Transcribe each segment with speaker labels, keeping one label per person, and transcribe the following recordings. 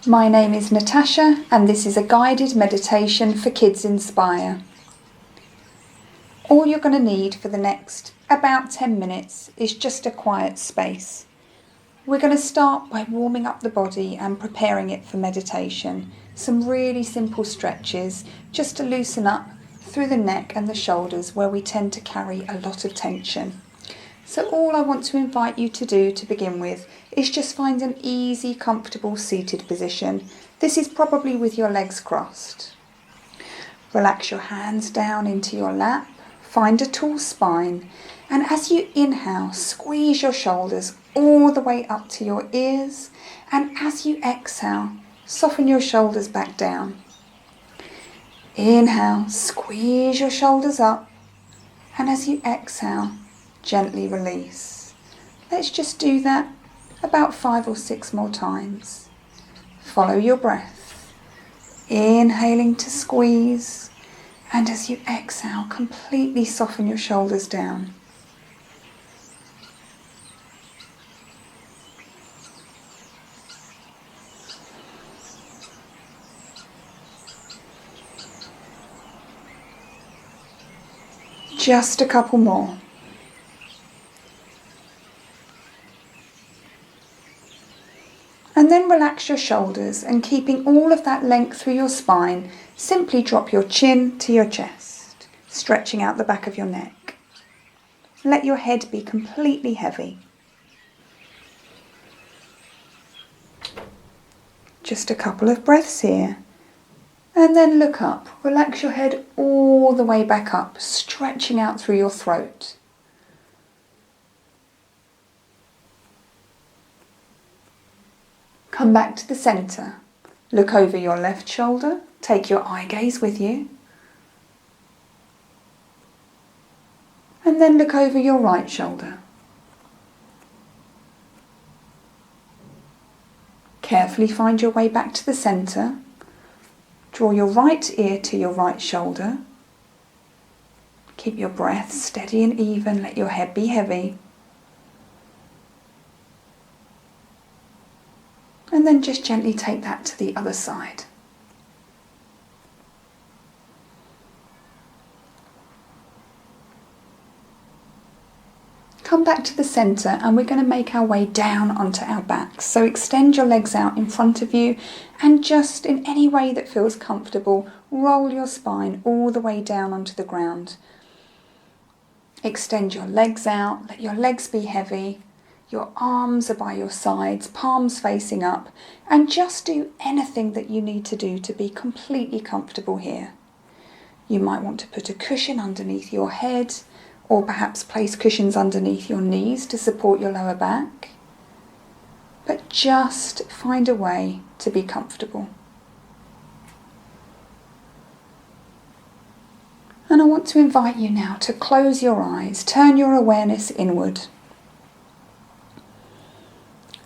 Speaker 1: My name is Natasha and this is a guided meditation for Kids Inspire. All you're going to need for the next about 10 minutes is just a quiet space. We're going to start by warming up the body and preparing it for meditation. Some really simple stretches just to loosen up through the neck and the shoulders where we tend to carry a lot of tension. So all I want to invite you to do to begin with is just find an easy, comfortable seated position. This is probably with your legs crossed. Relax your hands down into your lap, find a tall spine, and as you inhale, squeeze your shoulders all the way up to your ears, and as you exhale, soften your shoulders back down. Inhale, squeeze your shoulders up, and as you exhale, gently release. Let's just do that about 5 or 6 more times. Follow your breath. Inhaling to squeeze, and as you exhale, completely soften your shoulders down. Just a couple more. And then relax your shoulders, and keeping all of that length through your spine, simply drop your chin to your chest, stretching out the back of your neck. Let your head be completely heavy. Just a couple of breaths here. And then look up. Relax your head all the way back up, stretching out through your throat. Come back to the centre. Look over your left shoulder. Take your eye gaze with you. And then look over your right shoulder. Carefully find your way back to the centre. Draw your right ear to your right shoulder. Keep your breath steady and even. Let your head be heavy. And then just gently take that to the other side. Come back to the centre, and we're going to make our way down onto our backs. So extend your legs out in front of you, and just in any way that feels comfortable, roll your spine all the way down onto the ground. Extend your legs out, let your legs be heavy. Your arms are by your sides, palms facing up, and just do anything that you need to do to be completely comfortable here. You might want to put a cushion underneath your head, or perhaps place cushions underneath your knees to support your lower back. But just find a way to be comfortable. And I want to invite you now to close your eyes, turn your awareness inward.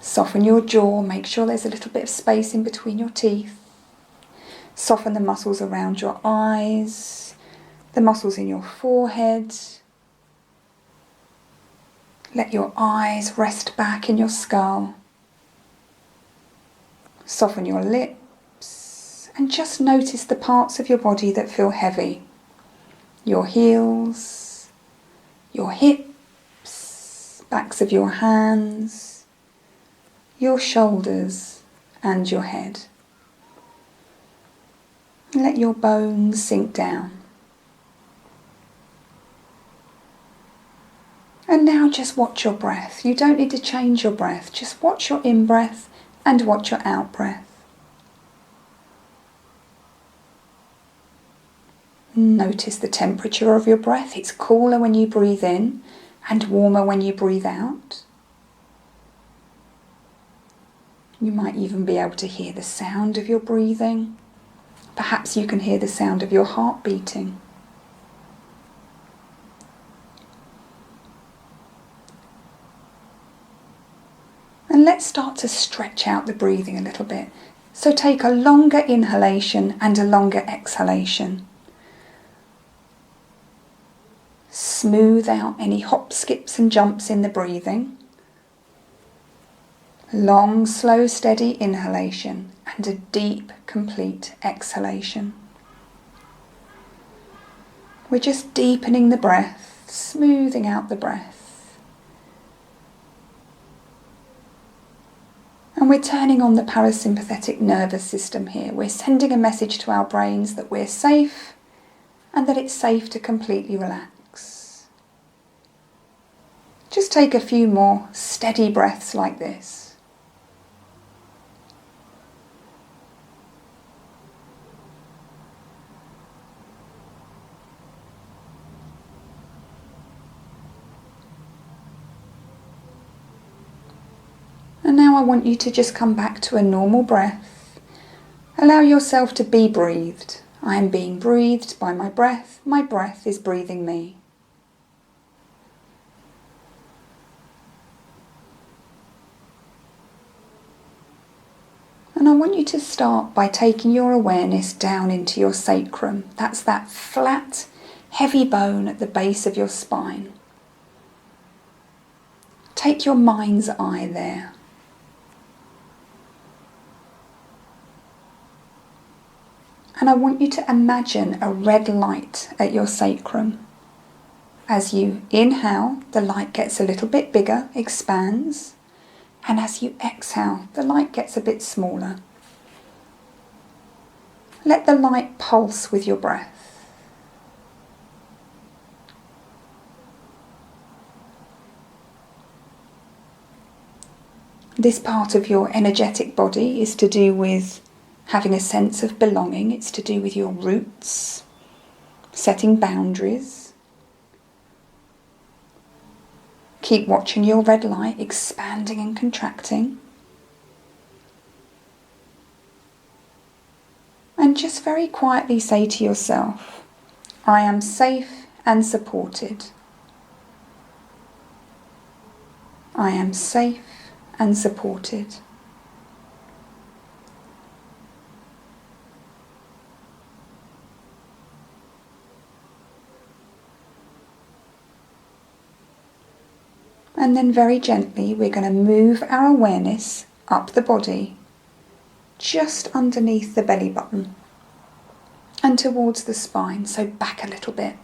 Speaker 1: Soften your jaw, make sure there's a little bit of space in between your teeth. Soften the muscles around your eyes, the muscles in your forehead. Let your eyes rest back in your skull. Soften your lips and just notice the parts of your body that feel heavy. Your heels, your hips, backs of your hands, your shoulders and your head. Let your bones sink down. And now just watch your breath. You don't need to change your breath. Just watch your in-breath and watch your out-breath. Notice the temperature of your breath. It's cooler when you breathe in and warmer when you breathe out. You might even be able to hear the sound of your breathing. Perhaps you can hear the sound of your heart beating. And let's start to stretch out the breathing a little bit. So take a longer inhalation and a longer exhalation. Smooth out any hop, skips and jumps in the breathing. Long, slow, steady inhalation, and and a deep, complete exhalation. We're just deepening the breath, smoothing out the breath. And we're turning on the parasympathetic nervous system here. We're sending a message to our brains that we're safe and that it's safe to completely relax. Just take a few more steady breaths like this. And now I want you to just come back to a normal breath. Allow yourself to be breathed. I am being breathed by my breath is breathing me. And I want you to start by taking your awareness down into your sacrum. That's that flat, heavy bone at the base of your spine. Take your mind's eye there. And I want you to imagine a red light at your sacrum. As you inhale, the light gets a little bit bigger, expands. And as you exhale, the light gets a bit smaller. Let the light pulse with your breath. This part of your energetic body is to do with having a sense of belonging. It's to do with your roots, setting boundaries. Keep watching your red light expanding and contracting. And just very quietly say to yourself, I am safe and supported. I am safe and supported. And then very gently we're going to move our awareness up the body, just underneath the belly button and towards the spine, so back a little bit.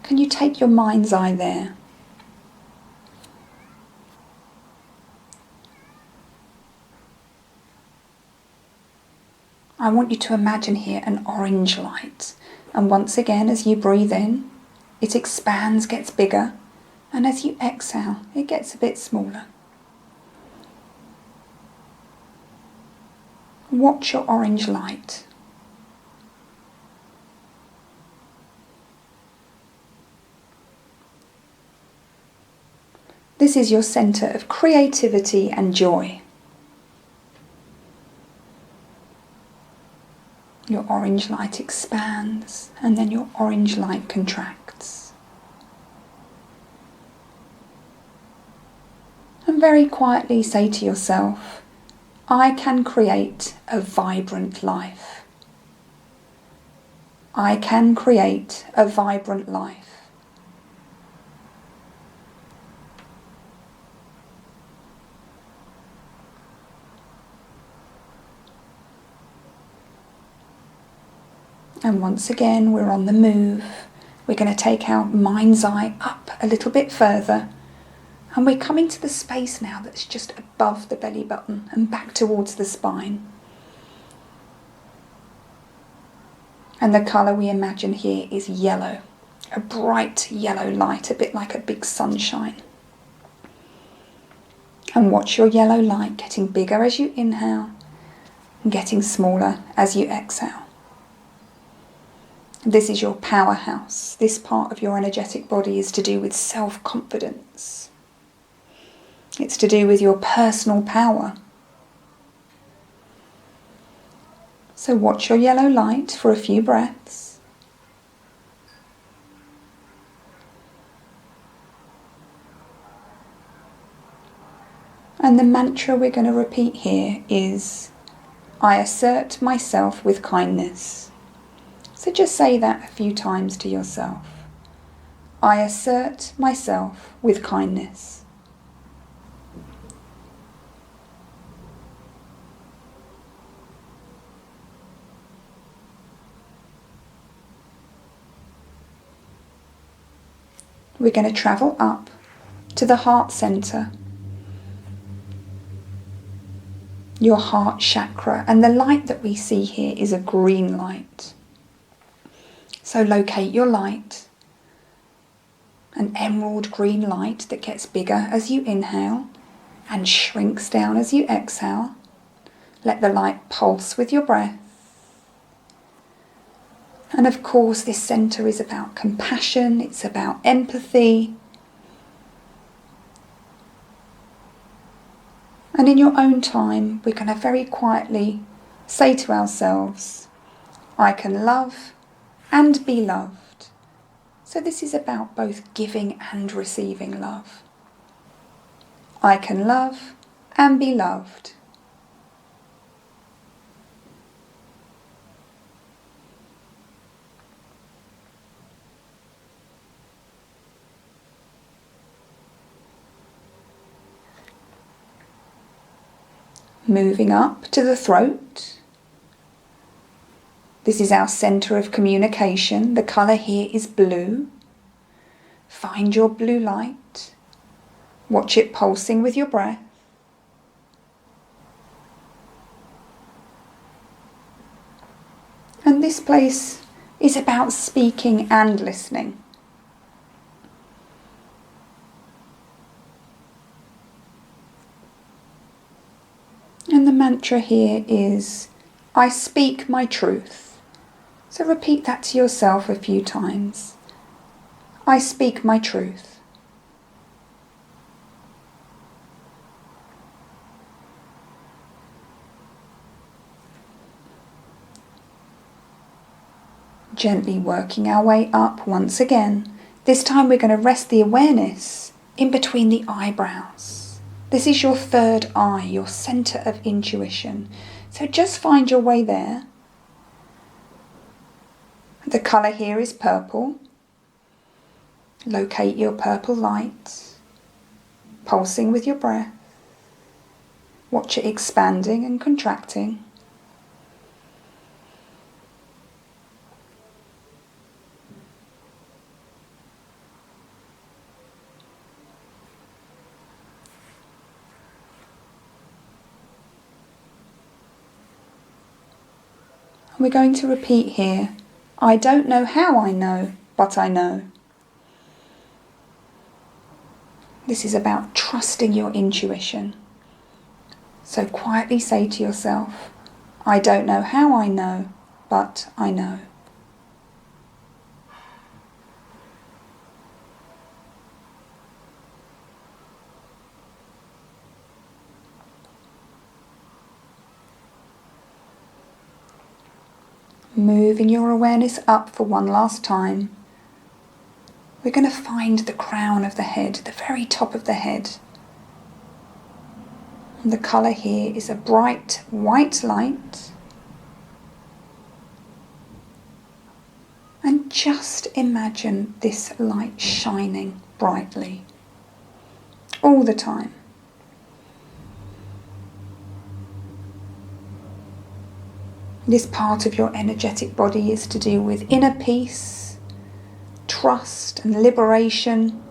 Speaker 1: Can you take your mind's eye there? I want you to imagine here an orange light. And once again, as you breathe in, it expands, gets bigger. And as you exhale, it gets a bit smaller. Watch your orange light. This is your centre of creativity and joy. Your orange light expands and then your orange light contracts. And very quietly say to yourself, I can create a vibrant life. I can create a vibrant life. And once again, we're on the move. We're going to take our mind's eye up a little bit further. And we're coming to the space now that's just above the belly button and back towards the spine. And the colour we imagine here is yellow. A bright yellow light, a bit like a big sunshine. And watch your yellow light getting bigger as you inhale and getting smaller as you exhale. This is your powerhouse. This part of your energetic body is to do with self-confidence. It's to do with your personal power. So watch your yellow light for a few breaths. And the mantra we're going to repeat here is, I assert myself with kindness. So just say that a few times to yourself. I assert myself with kindness. we're going to travel up to the heart center, your heart chakra, and the light that we see here is a green light. So locate your light, an emerald green light that gets bigger as you inhale and shrinks down as you exhale. Let the light pulse with your breath. And of course, this center is about compassion, it's about empathy. And in your own time, we're going to very quietly say to ourselves, I can love and be loved. So this is about both giving and receiving love. I can love and be loved. Moving up to the throat. This is our centre of communication. The colour here is blue. Find your blue light. Watch it pulsing with your breath. And this place is about speaking and listening. And the mantra here is, I speak my truth. So repeat that to yourself a few times. I speak my truth. Gently working our way up once again. This time we're going to rest the awareness in between the eyebrows. This is your third eye, your centre of intuition. So just find your way there. The colour here is purple. Locate your purple light, pulsing with your breath. Watch it expanding and contracting. We're going to repeat here, I don't know how I know, but I know. This is about trusting your intuition. So quietly say to yourself, I don't know how I know, but I know. Moving your awareness up for one last time. We're going to find the crown of the head, the very top of the head. And the colour here is a bright white light. And just imagine this light shining brightly all the time. This part of your energetic body is to do with inner peace, trust and liberation.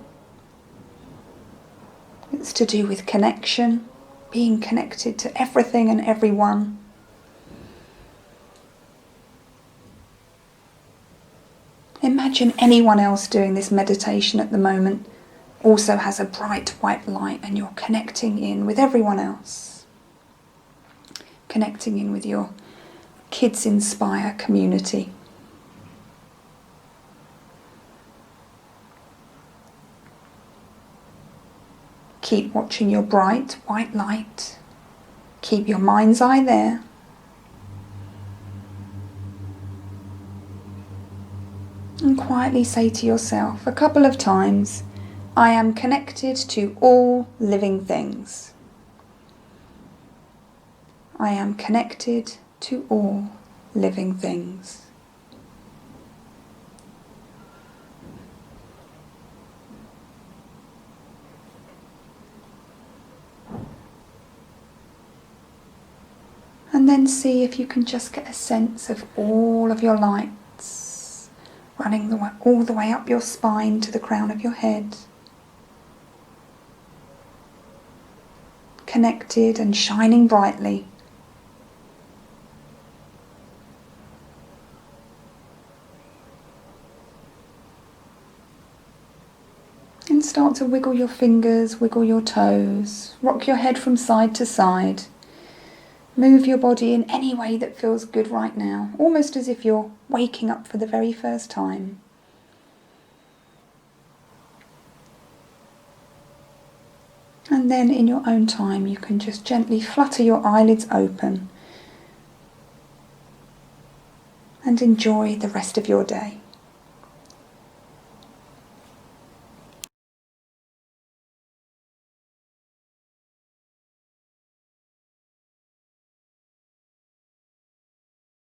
Speaker 1: It's to do with connection, being connected to everything and everyone. Imagine anyone else doing this meditation at the moment also has a bright white light and you're connecting in with everyone else. Connecting in with your Kids Inspire community. Keep watching your bright white light. Keep your mind's eye there. And quietly say to yourself a couple of times, I am connected to all living things. I am connected to all living things. And then see if you can just get a sense of all of your lights, running all the way up your spine to the crown of your head. Connected and shining brightly. And start to wiggle your fingers, wiggle your toes, rock your head from side to side. Move your body in any way that feels good right now, almost as if you're waking up for the very first time. And then in your own time you can just gently flutter your eyelids open and enjoy the rest of your day.